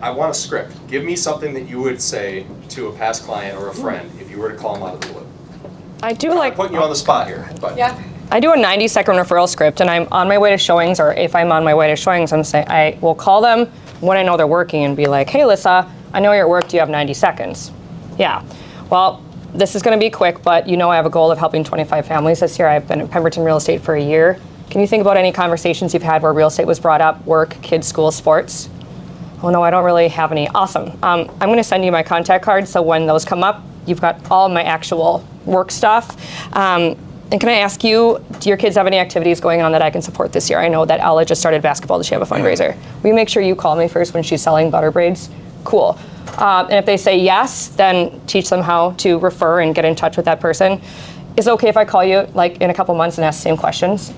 I want a script. Give me something that you would say to a past client or a friend if you were to call them out of the blue. I do like putting you on the spot here, but Yeah. I do a 90-second referral script, and I'm on my way to showings, or if I'm on my way to showings, I will call them when I know they're working and be like, hey, Lissa, I know you're at work. Do you have 90 seconds? Yeah. Well, this is going to be quick, but you know I have a goal of helping 25 families this year. I've been at Pemberton Real Estate for a year. Can you think about any conversations you've had where real estate was brought up, work, kids, school, sports? Oh, no, I don't really have any. Awesome. I'm going to send you my contact card, so when those come up, you've got all my actual work stuff. And can I ask you, do your kids have any activities going on that I can support this year? I know that Ella just started basketball. Does she have a fundraiser? Will you make sure you call me first when she's selling butter braids? Cool. And if they say yes, then teach them how to refer and get in touch with that person. Is it okay if I call you like in a couple months and ask the same questions?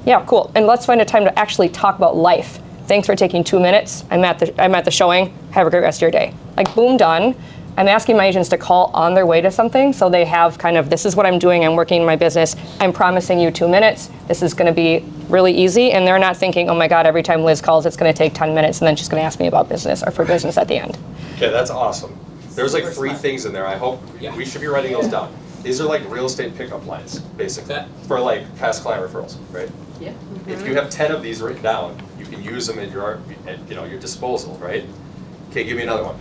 Yeah, cool. And let's find a time to actually talk about life. Thanks for taking 2 minutes. I'm at the showing. Have a great rest of your day. Like, boom, done. I'm asking my agents to call on their way to something, so they have kind of, this is what I'm doing, I'm working in my business, I'm promising you 2 minutes, this is gonna be really easy, and they're not thinking, oh my God, every time Liz calls, it's gonna take 10 minutes, and then she's gonna ask me about business or for business at the end. okay, that's awesome. There's like 3 things in there. I hope we should be writing those down. These are like real estate pickup lines, basically, for like past client referrals, right? Yeah. If you have 10 of these written down, you can use them at your disposal, right? Okay, give me another one.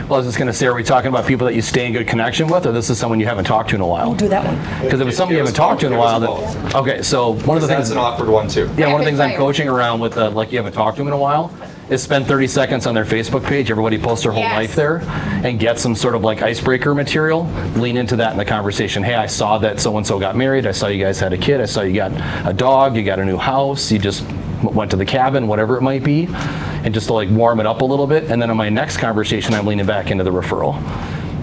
Well, I was just going to say, are we talking about people that you stay in good connection with, or this is someone you haven't talked to in a while? We'll do that one. Because if it's someone you haven't talked to in a while, then, okay, so one of the things... That's an awkward one, too. Yeah, one of the things I'm coaching around with, like you haven't talked to them in a while, is spend 30 seconds on their Facebook page. Everybody posts their whole life there, and get some sort of like icebreaker material. Lean into that in the conversation. Hey, I saw that so-and-so got married. I saw you guys had a kid. I saw you got a dog. You got a new house. You just went to the cabin, whatever it might be. And just to like warm it up a little bit. And then in my next conversation, I'm leaning back into the referral.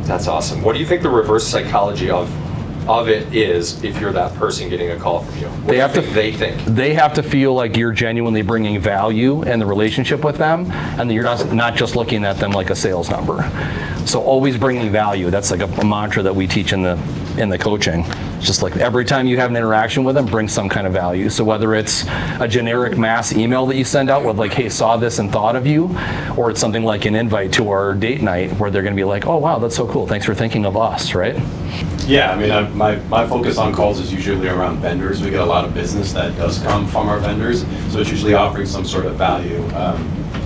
That's awesome. What do you think the reverse psychology of it is if you're that person getting a call from you? What do they think? They have to feel like you're genuinely bringing value in the relationship with them, and that you're not just looking at them like a sales number. So always bringing value. That's like a mantra that we teach in the coaching. It's just like every time you have an interaction with them, bring some kind of value. So whether it's a generic mass email that you send out with like, hey, saw this and thought of you, or it's something like an invite to our date night where they're going to be like, oh wow, that's so cool. Thanks for thinking of us, right? Yeah, I mean, my focus on calls is usually around vendors. We get a lot of business that does come from our vendors, so it's usually offering some sort of value.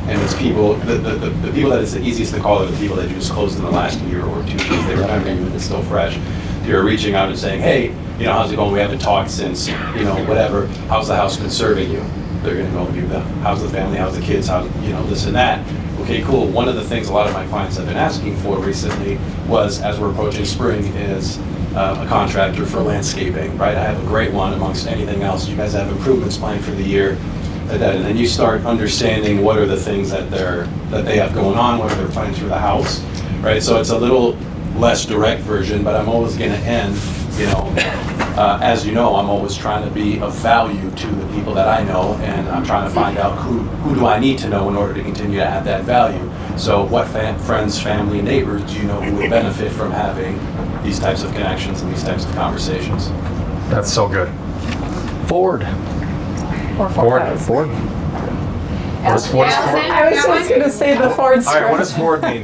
And it's people, the people that it's the easiest to call are the people that you just closed in the last year or 2 years. They remember you and it's still fresh. You're reaching out and saying, hey, how's it going? We haven't talked since, whatever. How's the house been serving you? They're going to go give them, how's the family, how's the kids, how's, this and that. Okay, cool. One of the things a lot of my clients have been asking for recently was, as we're approaching spring, is a contractor for landscaping, right? I have a great one amongst anything else. You guys have improvements planned for the year. And then you start understanding what are the things that they have going on, what are their plans for the house, right? So it's a little less direct version, but I'm always going to end, as you know, I'm always trying to be of value to the people that I know, and I'm trying to find out who do I need to know in order to continue to add that value. So what friends, family, and neighbors do you know who would benefit from having these types of connections and these types of conversations? That's so good. Ford. Or Ford. Ford. What is Ford? I was just going to say the Ford All right, what does Ford mean?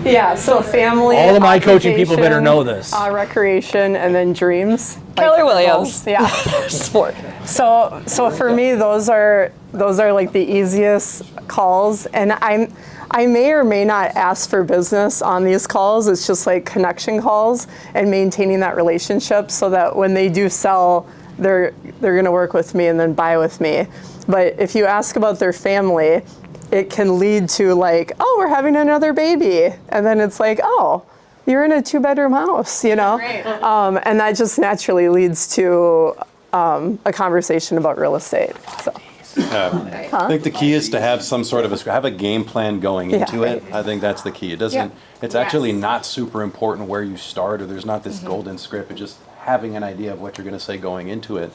Yeah, so family. All of my coaching people better know this. Recreation, and then dreams. Keller Williams. Yeah. Sport. So for me, those are like the easiest calls, and I may or may not ask for business on these calls. It's just like connection calls and maintaining that relationship so that when they do sell, they're going to work with me and then buy with me. But if you ask about their family, it can lead to like, oh, we're having another baby. And then it's like, oh, you're in a 2-bedroom house, Right. And that just naturally leads to a conversation about real estate. So. I think the key is to have some sort of have a game plan going into it. I think that's the key. It doesn't. It's actually not super important where you start, or there's not this golden script. It's just having an idea of what you're going to say going into it,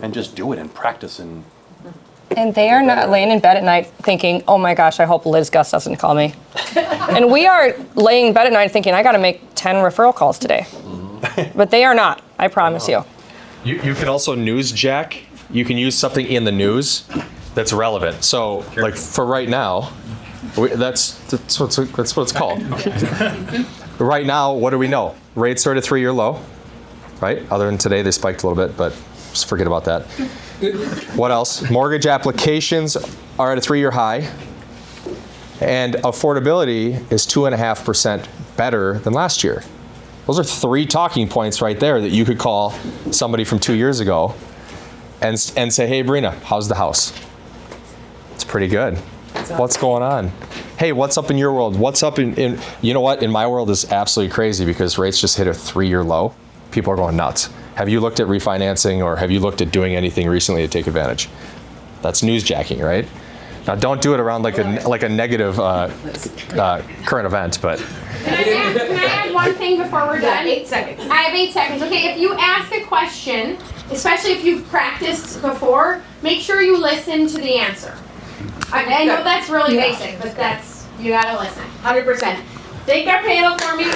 and just do it and practice. And they are not laying in bed at night thinking, oh my gosh, I hope Liz Gus doesn't call me. And we are laying in bed at night thinking, I got to make 10 referral calls today. But they are not, I promise you. You can also newsjack. You can use something in the news that's relevant. So, like for right now, That's what it's called. Right now, what do we know? Rates are at a 3-year low, right? Other than today, they spiked a little bit, but just forget about that. What else? Mortgage applications are at a 3-year high, and affordability is 2.5% better than last year. Those are 3 talking points right there that you could call somebody from 2 years ago and say, hey, Brina, how's the house? It's pretty good. What's going on? Hey, what's up in your world? What's up in you know what? In my world is absolutely crazy because rates just hit a 3-year low. People are going nuts. Have you looked at refinancing or have you looked at doing anything recently to take advantage? That's newsjacking, right? Now, don't do it around like a negative current event, but. Can I add one thing before we're done? 8 seconds. I have 8 seconds. Okay, if you ask a question, especially if you've practiced before, make sure you listen to the answer. I know that's really basic, but you gotta listen. 100%. Thank our panel for me.